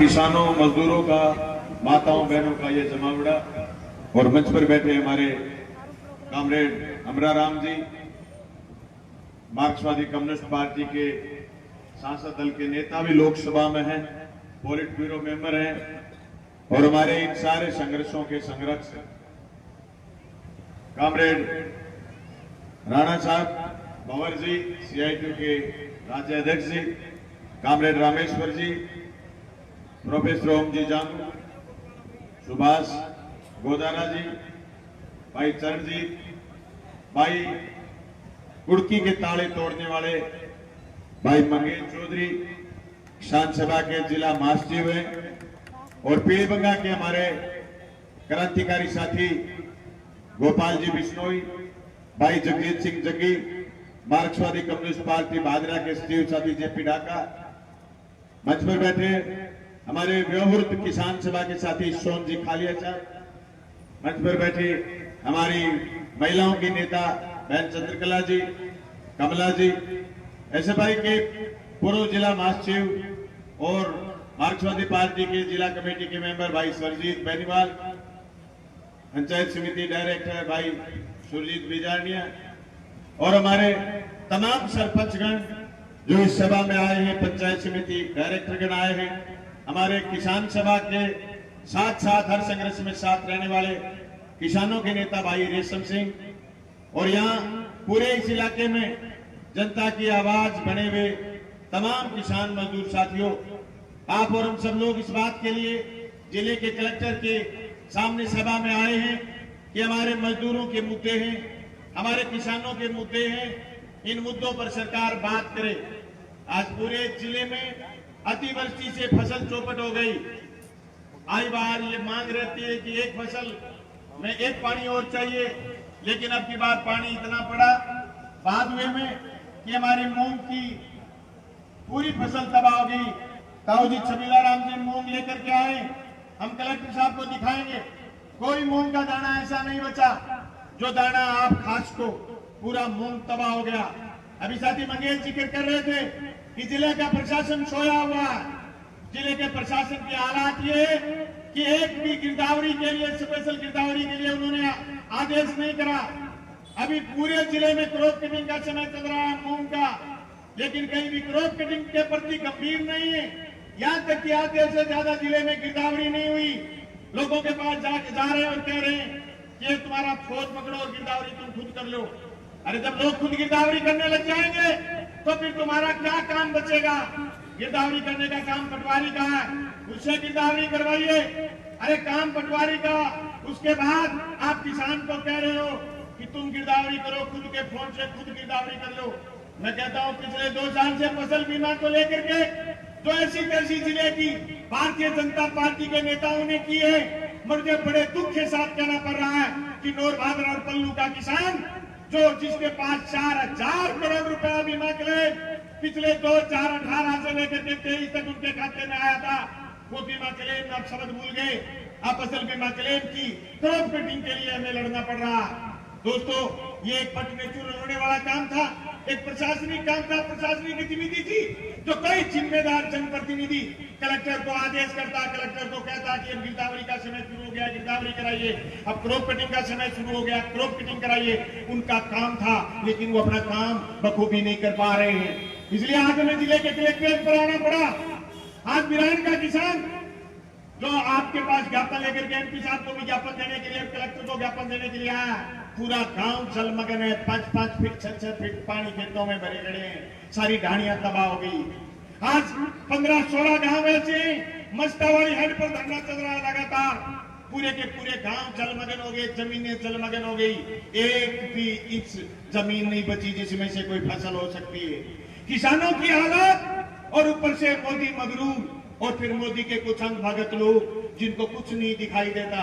किसानों मजदूरों का, माताओं बहनों का ये जमावड़ा और मंच पर बैठे हमारे कामरेड अमरा राम जी, मार्क्सवादी कम्युनिस्ट पार्टी के सांसद दल के नेता भी लोकसभा में हैं, पोलिट ब्यूरो मेंबर हैं और हमारे इन सारे संघर्षों के संरक्षक कामरेड राणा साहब, भंवर जी, CITU के राज्य अध्यक्ष जी, कामरेड रामेश्वर जी, प्रोफेसर ओम जी जानू, सुभाष गोदारा जी, भाई चरणजीत, भाई कुड़की के ताले तोड़ने वाले भाई मंगेश चौधरी, किसान सभा के जिला महासचिव हैं और पीलीबंगा के हमारे क्रांतिकारी साथी गोपाल जी बिश्नोई, भाई जगजीत सिंह जग्गी, मार्क्सवादी कम्युनिस्ट पार्टी भादरा के सचिव साथी JP ढाका, मंच पर बैठे हमारे व्यवहृत किसान सभा के साथी सोन जी खालिया साहब, मंच पर बैठे हमारी महिलाओं की नेता बहन चंद्रकला जी, कमला जी, SFI के पूर्व जिला महासचिव और मार्क्सवादी पार्टी के जिला कमेटी के मेंबर भाई सरजीत बेनीवाल, पंचायत समिति डायरेक्टर भाई सुरजीत बिजारनिया और हमारे तमाम सरपंचगण जो इस सभा में आए हैं, पंचायत समिति डायरेक्टरगण आए हैं, हमारे किसान सभा के साथ साथ हर संघर्ष में साथ रहने वाले किसानों के नेता भाई रेशम सिंह और यहाँ पूरे इस इलाके में जनता की आवाज बने हुए तमाम किसान मजदूर साथियों, आप और हम सब लोग इस बात के लिए जिले के कलेक्टर के सामने सभा में आए हैं कि हमारे मजदूरों के मुद्दे हैं, हमारे किसानों के मुद्दे हैं, इन मुद्दों पर सरकार बात करे। आज पूरे जिले में अतिवृष्टि से फसल चौपट हो गई। आई बार ये मांग रहती है कि एक फसल में एक पानी और चाहिए, लेकिन अब की बार पानी इतना पड़ा भादवे में कि हमारी मूंग की पूरी फसल तबाह हो गई। ताऊ जी छबीला राम जी मूंग लेकर के आए, हम कलेक्टर साहब को दिखाएंगे, कोई मूंग का दाना ऐसा नहीं बचा जो दाना आप खास को, पूरा मूंग तबाह हो गया। अभी साथी मंगेश जिक्र कर रहे थे कि जिले का प्रशासन सोया हुआ है। जिले के प्रशासन के हालात ये कि एक भी गिरदावरी के लिए, स्पेशल गिरदावरी के लिए उन्होंने आदेश नहीं करा। अभी पूरे जिले में क्रॉप कटिंग का समय चल रहा है मूंग का, लेकिन कहीं भी क्रॉप कटिंग के प्रति गंभीर नहीं है। यहाँ तक कि आधे से ज्यादा जिले में गिरदावरी नहीं हुई। लोगों के पास जा रहे हैं और कह रहे हैं कि तुम्हारा फौज पकड़ो और गिरदावरी तुम खुद कर लो। अरे जब लोग खुद गिरदावरी करने लग जाएंगे तो फिर तुम्हारा क्या काम बचेगा? गिरदावरी करने का काम पटवारी का है, उससे गिरदावरी करवाइए। अरे काम पटवारी का, उसके बाद आप किसान को कह रहे हो कि तुम गिरदावरी करो, खुद के फोन से खुद गिरदावरी कर लो। मैं कहता हूं पिछले 2 साल से फसल बीमा को लेकर के जो ऐसी तैसी जिले की भारतीय जनता पार्टी के नेताओं ने की है, मुझे बड़े दुख के साथ कहना पड़ रहा है कि नौर भादर और पल्लू का किसान जो जिसके पास 4000 करोड़ रुपया बीमा क्लेम पिछले 2018 से लेकर के 23 तक उनके खाते में आया था, वो बीमा क्लेम आप शब्द भूल गए। अब फसल बीमा क्लेम की क्रॉप कटिंग के लिए हमें लड़ना पड़ रहा है। दोस्तों, ये एक पट में चूर होने वाला काम था, एक प्रशासनिक काम था, प्रशासनिक गतिविधि थी जो कई जिम्मेदार जनप्रतिनिधि कलेक्टर को आदेश करता, कलेक्टर को कहता कि अब गिरदावरी का समय शुरू हो गया, गिरदावरी कराइए, अब क्रॉप कटिंग का समय शुरू हो गया, क्रॉप कटिंग कराइए। उनका काम था, लेकिन वो अपना काम बखूबी नहीं कर पा रहे हैं। इसलिए आज हमें जिले के कलेक्ट्रेट पर आना पड़ा। आज बिरान का किसान जो आपके पास ज्ञापन लेकर के MP साहब को भी ज्ञापन देने के लिए, कलेक्टर को ज्ञापन देने के लिए आया, पूरा गांव जलमग्न है, 5-5 फीट 6-6 फीट पानी खेतों में भरे खड़े हैं, सारी ढाणियां तबाह हो गई। आज 15-16 गांव ऐसे मस्तावाड़ी हेड पर धरना चल रहा है लगातार, पूरे के पूरे गांव जलमग्न हो गए, जमीनें जलमग्न हो गई, एक भी इंच जमीन नहीं बची जिसमें से कोई फसल हो सकती है। किसानों की हालत और ऊपर से मोदी मगरूर और फिर मोदी के कुछ अंग भगत लोग जिनको कुछ नहीं दिखाई देता,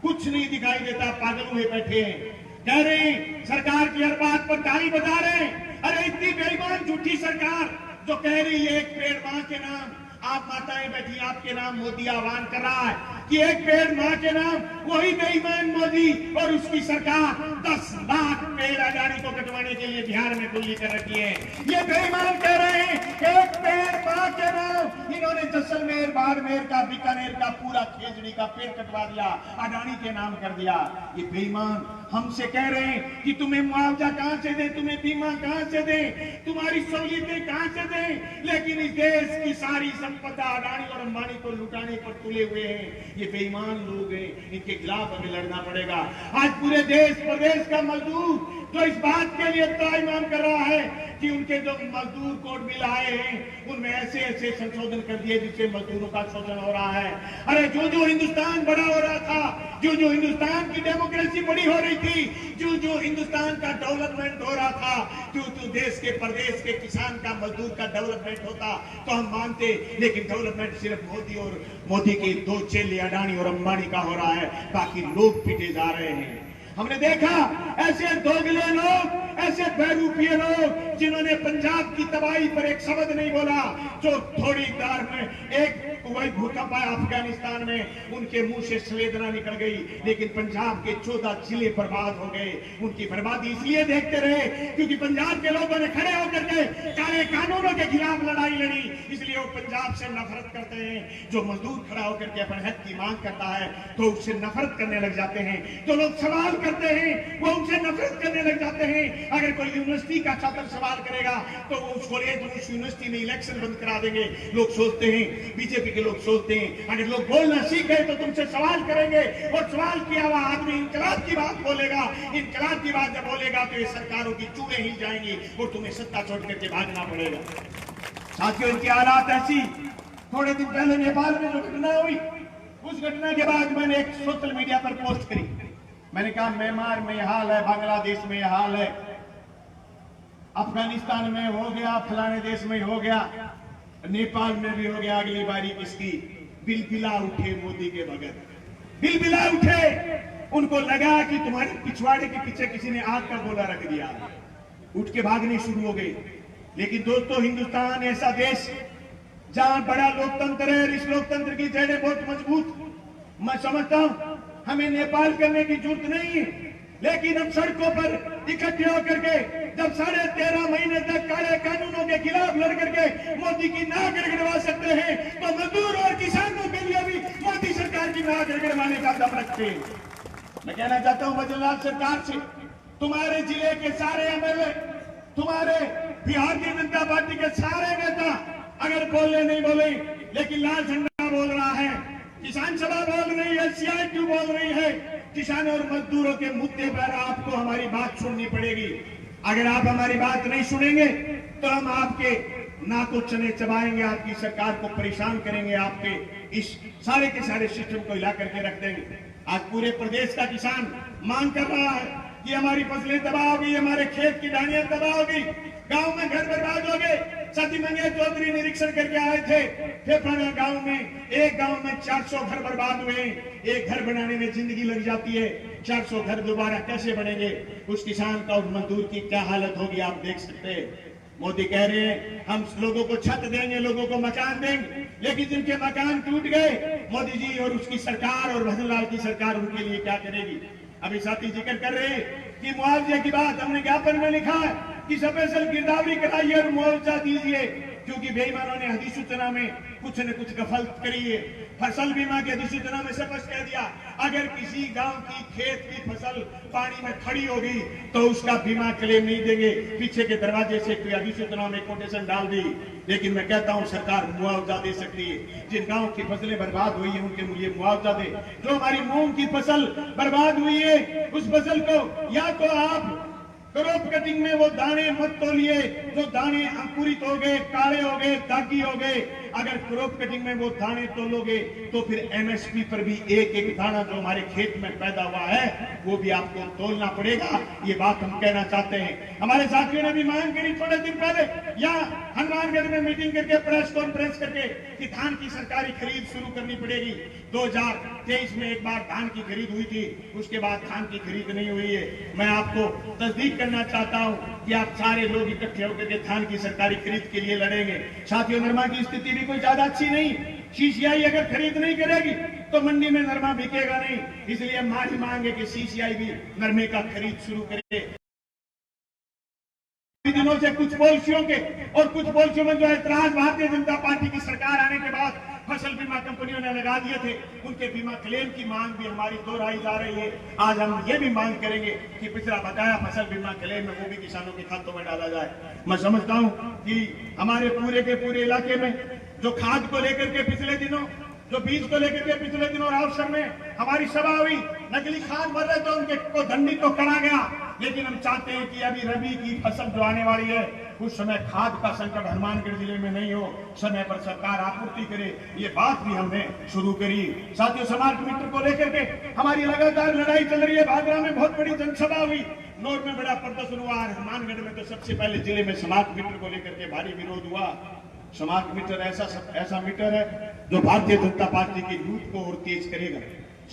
कुछ नहीं दिखाई देता, पागल हुए बैठे हैं, कह रहे हैं सरकार की हर बात पर ताली बजा रहे हैं। अरे इतनी बेईमान झूठी सरकार जो कह रही है एक पेड़ मां के नाम, आप माताएं बैठी आपके नाम मोदी आह्वान कर रहा है कि एक पेड़ मां के नाम, वही बेईमान मोदी और उसकी सरकार 10 लाख पेड़ अडानी को कटवाने के लिए बिहार में खुली कर रखी है। ये बेईमान कह रहे हैं एक पेड़ मां के नाम, इन्होंने जैसलमेर, बाड़मेर का, बीकानेर का, पूरा खेजड़ी का पेड़ कटवा दिया, अडानी के नाम कर दिया। ये बेईमान हमसे कह रहे हैं कि तुम्हें मुआवजा कहां से दे, तुम्हें बीमा कहां से दे, तुम्हारी सहूलियतें कहां से दे, लेकिन इस देश की सारी संपदा अडानी और अंबानी को लुटाने पर तुले हुए हैं। ये बेईमान लोग हैं, इनके खिलाफ हमें लड़ना पड़ेगा। आज पूरे देश प्रदेश का मजदूर जो इस बात के लिए त्राहिमाम कर रहा है कि उनके जो मजदूर कोड बिल आए हैं उनमें ऐसे ऐसे संशोधन कर दिए जिससे मजदूरों का शोषण हो रहा है। अरे जो जो हिंदुस्तान बड़ा हो रहा था, जो जो हिंदुस्तान की डेमोक्रेसी बड़ी हो रही थी, जो जो हिंदुस्तान का डेवलपमेंट हो रहा था, जो जो देश के प्रदेश के किसान का, मजदूर का डेवलपमेंट होता तो हम मानते, लेकिन डेवलपमेंट सिर्फ मोदी और मोदी के दो चेले अडानी और अंबानी का हो रहा है, बाकी लोग पिटे जा रहे हैं। हमने देखा ऐसे दोगले लोग, ऐसे बहरूपिये लोग जिन्होंने पंजाब की तबाही पर एक शब्द नहीं बोला, जो थोड़ी देर में एक वही भूकंप आया अफगानिस्तान में, उनके मुंह से संवेदना निकल गई, लेकिन पंजाब के 14 जिले बर्बाद हो गए। उनकी बर्बादी इसलिए देखते रहे क्योंकि पंजाब के लोगों ने खड़े होकर के काले कानूनों के खिलाफ लड़ाई लड़ी, इसलिए वो पंजाब से नफरत करते हैं। जो मजदूर खड़ा होकर के अपने हक की मांग करता है तो उससे नफरत करने लग जाते हैं। जो लोग सवाल करते हैं वो उनसे नफरत करने लग जाते हैं। अगर कोई यूनिवर्सिटी का छात्र सवाल करेगा तो वो उस यूनिवर्सिटी में इलेक्शन बंद करा देंगे। लोग सोचते हैं, बीजेपी के लोग सोचते हैं अगर लोग बोलना सीख गए तो तुमसे सवाल करेंगे, और सवाल किया हुआ आदमी इंकलाब की बात बोलेगा, इंकलाब की बात जब बोलेगा तो ये सरकारों की चूड़ें हिल जाएंगी और तुम्हें सत्ता छोड़ करके भागना पड़ेगा। साथियों, इनकी हालात ऐसी, थोड़े दिन पहले नेपाल में जो घटना हुई, उस घटना के बाद मैंने एक सोशल मीडिया पर पोस्ट करी। मैंने कहा म्यांमार में यह हाल है, बांग्लादेश में यह हाल है, अफगानिस्तान में हो गया, फलाने देश में हो गया, नेपाल में भी हो गया। अगली बारी किसकी? बिलबिला उठे मोदी के बगैर, बिलबिला उठे। उनको लगा कि तुम्हारे पिछवाड़े के पीछे किसी ने आग का गोला रख दिया, उठ के भागने शुरू हो गए। लेकिन दोस्तों, हिंदुस्तान ऐसा देश जहां बड़ा लोकतंत्र है, इस लोकतंत्र की जड़ें बहुत मजबूत। मैं समझता हूं हमें नेपाल करने की जरूरत नहीं है, लेकिन हम सड़कों पर इकट्ठे होकर के जब 13.5 महीने तक काले कानूनों के खिलाफ लड़ करके मोदी की नाक रगड़वा सकते हैं, तो मजदूर और किसानों के लिए भी मोदी सरकार की नाक रगड़वाने का दम रखते हैं। मैं कहना चाहता हूं वजनलाल सरकार से, तुम्हारे जिले के सारे एमएलए, तुम्हारे बिहार की जनता पार्टी के सारे नेता अगर बोले नहीं बोले, लेकिन लाल झंडा बोल रहा है, किसान सभा बोल रही है, CITU बोल रही है, किसानों और मजदूरों के मुद्दे पर आपको हमारी बात सुननी पड़ेगी। अगर आप हमारी बात नहीं सुनेंगे तो हम आपके नाकों चने चबाएंगे, आपकी सरकार को परेशान करेंगे, आपके इस सारे के सारे सिस्टम को हिला करके रख देंगे। आज पूरे प्रदेश का किसान मांग कर रहा है कि हमारी फसलें तबाह हो गई, हमारे खेत की ढानियां तबाह हो गई, गांव में घर बर्बाद हो गए। सती मंगे चौधरी निरीक्षण करके आए थे फेफाना गांव में, एक गांव में 400 घर बर्बाद हुए। एक घर बनाने में जिंदगी लग जाती है, 400 घर दोबारा कैसे बनेंगे? उस किसान का, उस मजदूर की क्या हालत होगी आप देख सकते हैं। मोदी कह रहे हैं हम लोगों को छत देंगे, लोगों को मकान देंगे, लेकिन जिनके मकान टूट गए, मोदी जी और उसकी सरकार और भजनलाल की सरकार उनके लिए क्या करेगी? अभी साथी जिक्र कर रहे हैं कि मुआवजे की बात हमने ज्ञापन में लिखा है कि स्पेशल गिरदावरी कराइए और मुआवजा दीजिए, क्योंकि बेईमानों ने अधिसूचना में कुछ न कुछ गफलत करी है। फसल बीमा की अधिसूचना में स्पष्ट कह दिया अगर किसी गांव की खेत की फसल पानी में खड़ी होगी तो उसका बीमा क्लेम नहीं देंगे। पीछे के दरवाजे से कोई अधिसूचना में कोटेशन डाल दी, लेकिन मैं कहता हूं सरकार मुआवजा दे सकती है। जिन गांव की फसलें बर्बाद हुई है उनके लिए मुआवजा दे। जो हमारी मूंग की फसल बर्बाद हुई है उस फसल को या तो आप क्रॉप कटिंग में वो दाने मत तोलिए, जो दाने अंकुरित हो गए, काले हो गए, दागी हो गए। अगर क्रॉप कटिंग में वो दाने तोलोगे तो फिर MSP पर भी एक एक दाना जो हमारे खेत में पैदा हुआ है वो भी आपको तोलना पड़ेगा। ये बात हम कहना चाहते हैं। हमारे साथियों ने भी मांग करी थोड़े दिन पहले या हनुमानगढ़ में मीटिंग करके, प्रेस कॉन्फ्रेंस करके कि धान की सरकारी खरीद शुरू करनी पड़ेगी। 2023 में एक बार धान की खरीद हुई थी, उसके बाद धान की खरीद नहीं हुई है। मैं आपको तस्दीक करना चाहता हूं कि आप सारे लोग इकट्ठे होकर के धान की सरकारी खरीद के लिए लड़ेंगे। साथियों, निर्मा की स्थिति भी कोई ज्यादा अच्छी नहीं। सीसीआई अगर खरीद नहीं करेगी तो मंडी में नरमा बिकेगा नहीं। इसलिए हमारी मांग है कि सीसीआई भी नरमे का खरीद शुरू करे। दिनों से कुछ पॉलिसियों के और कुछ पॉलिसियों में जो ऐतराज भारतीय जनता पार्टी की सरकार आने के बाद फसल बीमा कंपनियों ने लगा दिए थे, उनके बीमा क्लेम की मांग भी हमारी दोहराई जा रही है। आज हम ये भी मांग करेंगे कि पिछला बकाया फसल बीमा क्लेम है वो भी किसानों के खातों में डाला जाए। मैं समझता हूं कि हमारे पूरे के पूरे इलाके में जो खाद को लेकर के पिछले दिनों, जो बीज को लेकर के पिछले दिनों रावसर में हमारी सभा हुई, नकली खाद भर रहे तो उनके को दंडित तो करा गया। लेकिन हम चाहते हैं कि अभी रबी की फसल जो आने वाली है उस समय खाद का संकट हनुमानगढ़ जिले में नहीं हो, समय पर सरकार आपूर्ति करे, ये बात भी हमने शुरू करी। साथियों, स्मार्ट मीटर को लेकर के हमारी लगातार लड़ाई चल रही है। भादरा में बहुत बड़ी जनसभा हुई, नौर में बड़ा प्रदर्शन हुआ, हनुमानगढ़ में तो सबसे पहले जिले में स्मार्ट मीटर को लेकर के भारी विरोध हुआ। स्मार्ट मीटर ऐसा मीटर है जो भारतीय जनता पार्टी की लूट को और तेज करेगा।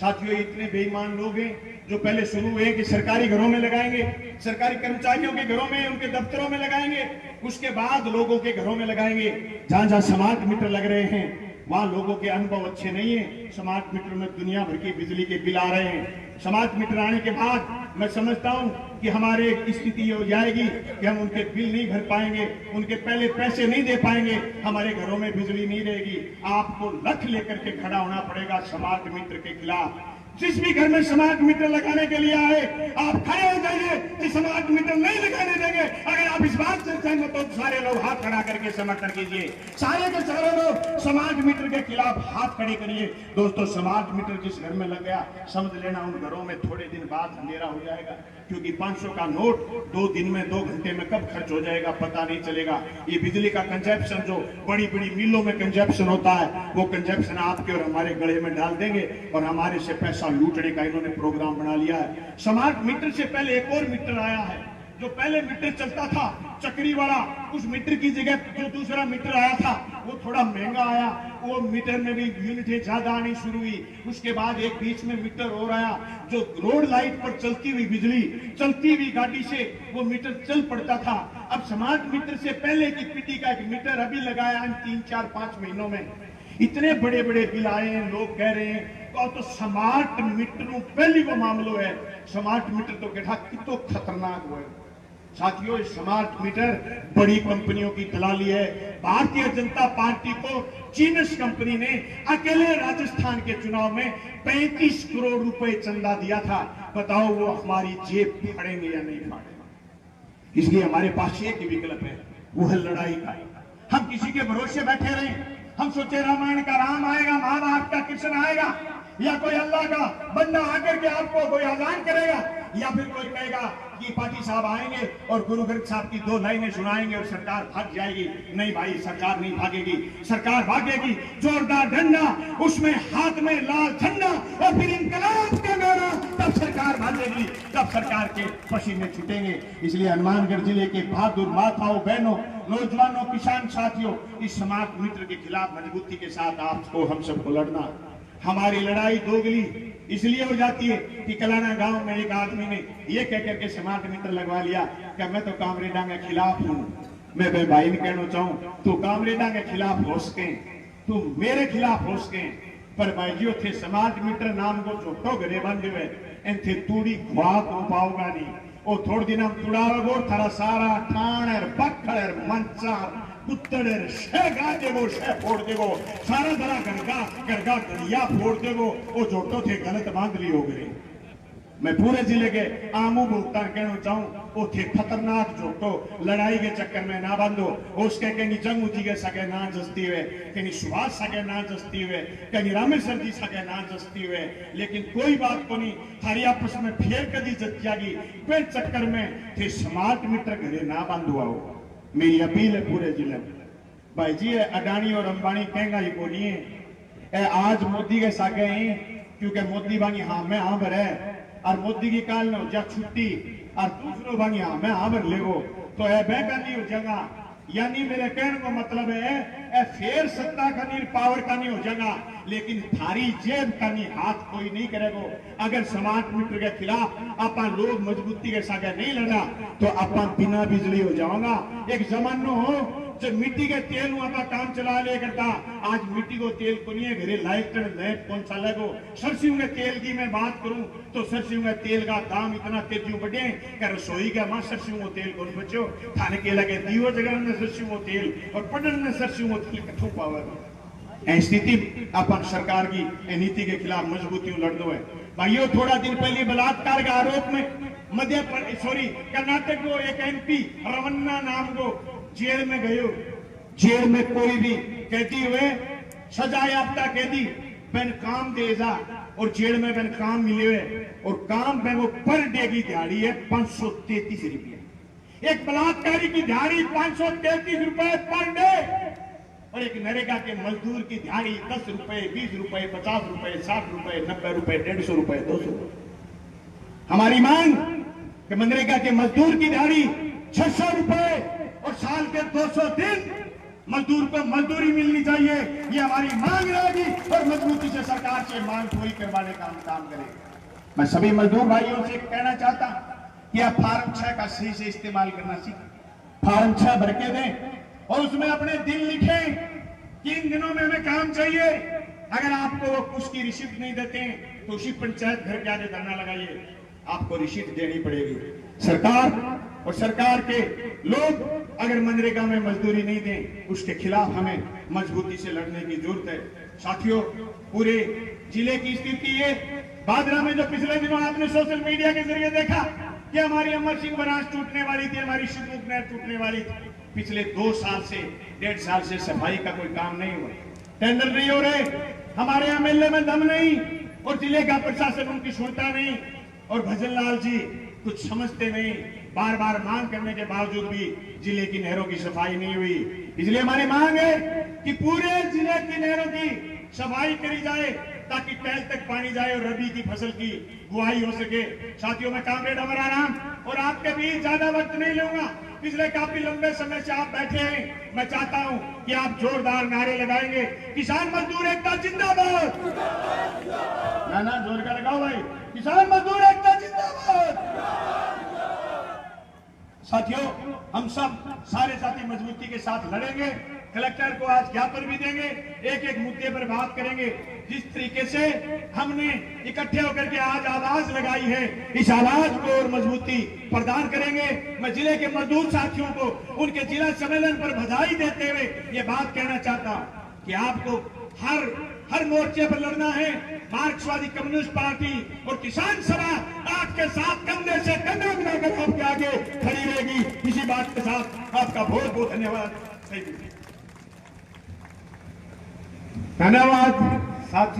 साथियों, इतने बेईमान लोग हैं जो पहले शुरू हुए कि सरकारी घरों में लगाएंगे, सरकारी कर्मचारियों के घरों में, उनके दफ्तरों में लगाएंगे, उसके बाद लोगों के घरों में लगाएंगे। जहां जहां स्मार्ट मीटर लग रहे हैं वहां लोगों के अनुभव अच्छे नहीं है। स्मार्ट मीटर में दुनिया भर की बिजली के बिल आ रहे हैं। स्मार्ट मीटर आने के बाद मैं समझता हूं कि हमारे स्थिति हो जाएगी कि हम उनके बिल नहीं भर पाएंगे, उनके पहले पैसे नहीं दे पाएंगे, हमारे घरों में बिजली नहीं रहेगी। आपको लठ लेकर के खड़ा होना पड़ेगा स्मार्ट मीटर के खिलाफ। जिस भी घर में स्मार्ट मीटर लगाने के लिए आए, आप खड़े हो जाइए कि स्मार्ट मीटर नहीं लगाने देंगे। अगर आप इस बात से सहमत हो तो सारे लोग हाथ खड़ा करके समर्थन कीजिए। सारे के सारे लोग स्मार्ट मीटर के खिलाफ हाथ खड़े करिए। दोस्तों, स्मार्ट मीटर जिस घर में लग गया, समझ लेना उन घरों में थोड़े दिन बाद अंधेरा हो जाएगा, क्योंकि 500 का नोट 2 दिन में 2 घंटे में कब खर्च हो जाएगा पता नहीं चलेगा। ये बिजली का कंजप्शन जो बड़ी बड़ी मिलों में कंजप्शन होता है, वो कंजप्शन आपके और हमारे गले में डाल देंगे और हमारे से पैसा लूटने का इन्होंने प्रोग्राम बना लिया है। स्मार्ट मीटर से पहले एक और मीटर आया है। जो पहले मीटर चलता था चक्री वाला, उस मीटर की जगह जो दूसरा मीटर आया था वो थोड़ा महंगा आया। वो मीटर में भी यूनिटें ज्यादा आनी शुरू हुई। उसके बाद एक बीच में मीटर और आया जो रोड लाइट पर चलती हुई बिजली, चलती हुई गाड़ी से वो मीटर चल पड़ता था। अब स्मार्ट मीटर से पहले की पीढ़ी का एक मीटर अभी लगाया 3, 4, 5 महीनों में। इतने बड़े बड़े बिल आए हैं, लोग कह रहे हैं तो स्मार्ट मीटर पहली वो मामलो है। स्मार्ट मीटर तो कहा कितो खतरनाक हुआ है। साथियों, स्मार्ट मीटर बड़ी कंपनियों की दलाली है। भारतीय जनता पार्टी को चीनस कंपनी ने अकेले राजस्थान के चुनाव में 35 करोड़ रुपए चंदा दिया था। बताओ वो हमारी जेब फाड़ेंगे या नहीं फाड़ेंगे? इसलिए हमारे पास एक ही विकल्प है, वो है लड़ाई का। हम किसी के भरोसे बैठे रहे, हम सोचे रामायण का राम आएगा, महाभारत का कृष्ण आएगा, या कोई अल्लाह का बंदा आकर के आपको कोई अजान करेगा, या फिर कोई कहेगा कि पाठी साहब आएंगे और गुरु ग्रंथ साहब की 2 लाइनें सुनाएंगे और सरकार भाग जाएगी। नहीं भाई, सरकार नहीं भागेगी। सरकार भागेगी जोरदार डंडा, उसमें हाथ में लाल झंडा और फिर इंकलाब का नारा, तब सरकार भागेगी, तब सरकार के पसीने छूटेंगे। इसलिए हनुमानगढ़ जिले के बहादुर माताओं, बहनों, नौजवानों, किसान साथियों, इस स्मार्ट मीटर के खिलाफ मजबूती के साथ आपको हम सबको लड़ना। हमारी लड़ाई दोगली इसलिए हो जाती है कि कलाना गांव में एक आदमी ने ये कह करके स्मार्ट मीटर लगवा लिया कि मैं तो कामरेडा के खिलाफ हूं। मैं भाई ने कहना चाहूं, तू कामरेडा के खिलाफ हो सके, तू मेरे खिलाफ हो सके, पर भाई जी थे स्मार्ट मीटर नाम को छोटो घरे बंद हुए इनथे तूड़ी खुआ को पाओगा नहीं। और थोड़े दिन हम तुड़ाओ थारा सारा ठाण बखड़ मंचार पुत्तर शह गा देवो, शह फोड़ देवो, सारा दरा गड़गा दरिया फोड़ देवो। वो जोटो थे गलत बांध ली हो गए। मैं पूरे जिले के आमू भुगतान कहना चाहूं, वो थे खतरनाक जोटो, लड़ाई के चक्कर में ना बांधो। उसके कहीं जंग उठी के सके ना जस्ती हुए, कहीं सुभाष सके ना जस्ती हुए, कहीं रामेश्वर जी सके ना जस्ती हुए। लेकिन कोई बात को नहीं, थारी आपस में फिर कदी जत जागी पे चक्कर में थे स्मार्ट मीटर घरे ना बांधो। आओ, मेरी अपील है पूरे जिले में, भाई जी अडानी और अंबानी कहेंगा ही बोलिए आज मोदी के सागे हैं, क्योंकि मोदी बानी हाँ में हाँ भर है और मोदी की काल में जा छुट्टी और दूसरों बानी हाँ में हाँ भर लेगो तो बेका नहीं हो जाएगा। यानी मेरे कहने का मतलब है फेर सत्ता का नहीं, पावर का नहीं हो जाएगा, लेकिन थारी जेब का नहीं, हाथ कोई नहीं करेगा। अगर स्मार्ट मीटर के खिलाफ आपा लोग मजबूती के साथ नहीं लड़ा तो आपा बिना बिजली हो जाओगा। एक जमानो हो जो मिट्टी के तेल वहां का काम चला ले करता, आज मिट्टी को तेल को नहीं है घरे लाइट कौन सा लगो। सरसों के तेल की मैं बात करूं तो सरसों के तेल का दाम इतना तेजी बढ़े कि रसोई का मां सरसों को तेल कौन बचो, खाने के लगे दियो जगह में सरसों को तेल और पटन में सरसों को तेल कठो पावर। स्थिति अपन सरकार की नीति के खिलाफ मजबूती लड़ दो है भाइयों। थोड़ा दिन पहले बलात्कार के आरोप में कर्नाटक को एक एमपी रमन्ना नाम को जेल में गयो। जेल में कोई भी कैदी हुए सजा याफ्ता कैदी बेन काम दे जा और जेल में बेन काम मिले हुए और काम में वो पर डे की दिहाड़ी है 533 रुपया। एक बलात्कारी की दिहाड़ी 533 रुपए पर डे और एक नरेगा के मजदूर की दिहाड़ी 10 रुपए, 20 रुपए, 50 रुपए, 60 रुपए, 90 रुपए, 150 रुपए, 200 रुपए। हमारी मांग कि मनरेगा के मजदूर की दिहाड़ी 600 रुपए और साल के 200 दिन मजदूर को मजदूरी मिलनी चाहिए। ये हमारी मांग रहेगी और मजबूती से सरकार से मांग पूरी करवाने का हम काम करेंगे। मैं सभी मजदूर भाइयों से कहना चाहता हूं कि आप फॉर्म 6 का सही से इस्तेमाल करना सीखें। फॉर्म 6 भर के दें और उसमें अपने दिन लिखें कि इन दिनों में हमें काम चाहिए। अगर आपको उसकी रिसीप्ट नहीं देते तो उसी पंचायत घर के आगे धरना लगाइए, आपको रिसीप्ट देनी पड़ेगी। सरकार और सरकार के लोग अगर मनरेगा में मजदूरी नहीं दें उसके खिलाफ हमें मजबूती से लड़ने की जरूरत है। साथियों, पूरे जिले की स्थिति है। बादरा में जो पिछले दिनों आपने सोशल मीडिया के जरिए देखा कि हमारी अमर सिंह बराज टूटने वाली थी, हमारी शिवमुख नहर टूटने वाली थी, पिछले 2 साल से 1.5 साल से सफाई का कोई काम नहीं हुआ, टेंडर नहीं हो रहे, हमारे एमएलए में दम नहीं और जिले का प्रशासन उनकी सुनता नहीं और भजन लाल जी कुछ समझते नहीं। बार बार मांग करने के बावजूद भी जिले की नहरों की सफाई नहीं हुई। इसलिए हमारी मांग है कि पूरे जिले की नहरों की सफाई करी जाए ताकि टहल तक पानी जाए और रबी की फसल की बुआई हो सके। साथियों, मैं कामरेड अमर आराम और आपके बीच ज्यादा वक्त नहीं लूंगा। पिछले काफी लंबे समय से आप बैठे हैं, मैं चाहता हूं कि आप जोरदार नारे लगाएंगे। किसान मजदूर एकता जिंदाबाद। ना जोर का लगाओ भाई, किसान मजदूर एकता जिंदाबाद। साथियों, हम सब सारे साथी मजबूती के साथ लड़ेंगे। कलेक्टर को आज ज्ञापन भी देंगे, एक एक मुद्दे पर बात करेंगे। जिस तरीके से हमने इकट्ठे होकर के आज आवाज लगाई है, इस आवाज को और मजबूती प्रदान करेंगे। मैं जिले के मजदूर साथियों को उनके जिला सम्मेलन पर बधाई देते हुए ये बात कहना चाहता हूं कि आपको हर मोर्चे पर लड़ना है। मार्क्सवादी कम्युनिस्ट पार्टी और किसान सभा आपके साथ कंधे से कंधा मिलाकर आपके आगे खड़ी रहेगी। इसी बात के साथ आपका बहुत बहुत धन्यवाद। धन्यवाद साथी।